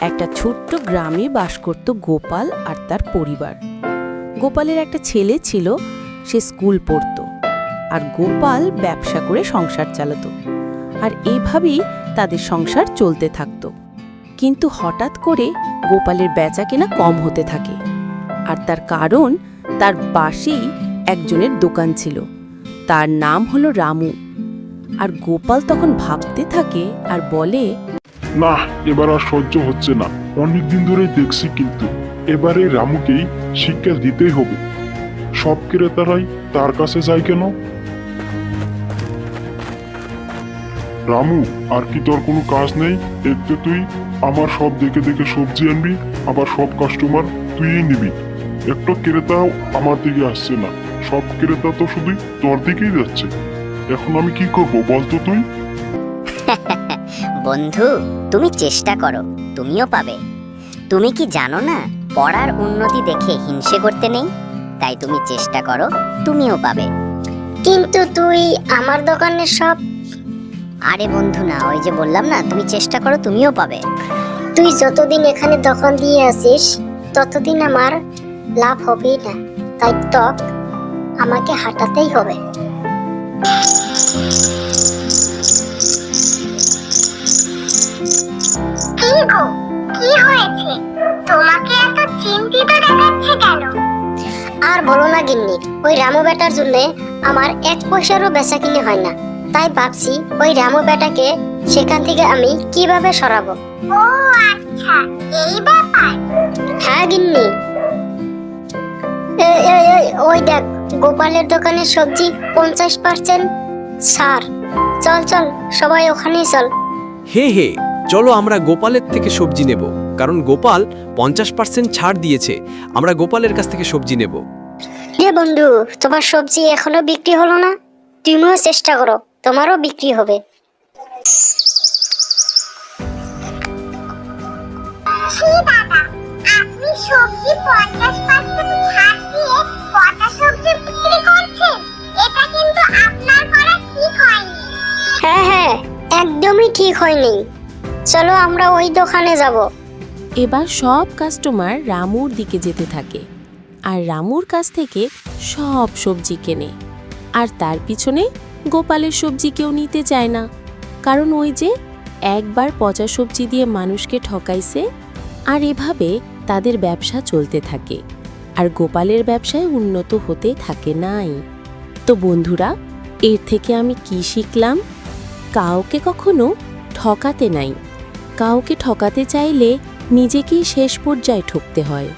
একটা ছোট্ট গ্রামে বাস করত গোপাল আর তার পরিবার। গোপালের একটা ছেলে ছিল, সে স্কুল পড়ত, আর গোপাল ব্যবসা করে সংসার চালাতো। আর এইভাবেই তাদের সংসার চলতে থাকত। কিন্তু হঠাৎ করে গোপালের বেচাকেনা কম হতে থাকে, আর তার কারণ তার পাশেই একজনের দোকান ছিল, তার নাম হলো রামু। আর গোপাল তখন ভাবতে থাকে আর বলে, না, এবার আর সহ্য হচ্ছে না। অনেকদিন ধরেই দেখছি, কিন্তু এবারে রামুকেই শিক্ষা দিতেই হবে। সব ক্রেতারাই তার কাছে যায় কেন? রামু, আর কি তোর কোনো কাজ নেই? একটু তুই আমার সব দেখে দেখে সবজি আনবি, আবার সব কাস্টমার তুইই নিবি। একটা ক্রেতাও আমার দিকে আসছে না, সব ক্রেতা তো শুধু তোর দিকেই যাচ্ছে। এখন আমি কি করব বলতো তুই? বন্ধু, তুমি চেষ্টা করো, তুমিও পাবে। তুমি কি জানো না, পড়ার উন্নতি দেখে হিংসে করতে নেই? তাই তুমি চেষ্টা করো, তুমিও পাবে। কিন্তু তুই আমার দোকানের সব... আরে বন্ধু না, ওই যে বললাম না, তুমি চেষ্টা করো, তুমিও পাবে। তুই যতদিন এখানে দোকান দিয়ে আসিস ততদিন আমার লাভ হবেই না, তাই তক আমাকে হাঁটাতেই হবে। কি গো, কি হয়েছে? তোমাকে এত চিন্তিত দেখাচ্ছে কেন? আর বলো না গিন্নি, ওই রামু বেটার জন্য আমার এক পয়সারও বেচা কিনে হয় না। তাই ভাবছি ওই রামু বেটাকে সেখান থেকে আমি কিভাবে সরাবো। ও আচ্ছা, এই ব্যাপার। হ্যাঁ গিন্নি, ওই দেখ, গোপালের দোকানের সবজি 50% ছাড়। চল চল, সবাই ওখানেই চল। হে হে, চলো আমরা গোপালের থেকে সবজি নেব, কারণ গোপাল 50% ছাড় দিয়েছে। আমরা গোপালের কাছ থেকে সবজি নেব। রে বন্ধু, তোমার সবজি এখনো বিক্রি হলো না? তুমিও চেষ্টা করো, তোমারও বিক্রি হবে। দাদা, আপনি সবজি 50% ছাড় দিয়ে কটা সবজি বিক্রি করছেন? এটা কিন্তু আপনার করা ঠিক হয়নি। হ্যাঁ হ্যাঁ, একদমই ঠিক হয়নি। চলো আমরা ওই দোকানে যাব। এবার সব কাস্টমার রামুর দিকে যেতে থাকে, আর রামুর কাছ থেকে সব সবজি কেনে। আর তার পিছনে গোপালের সবজি কেউ নিতে চায় না, কারণ ওই যে একবার পচা সবজি দিয়ে মানুষকে ঠকাইছে। আর এভাবে তাদের ব্যবসা চলতে থাকে, আর গোপালের ব্যবসায় উন্নত হতে থাকে নাই। তো বন্ধুরা, এর থেকে আমি কি শিখলাম? কাউকে কখনো ঠকাতে নাই। কাউকে ঠকাতে চাইলে নিজেকেই শেষ পর্যায়ে ঠকতে হয়।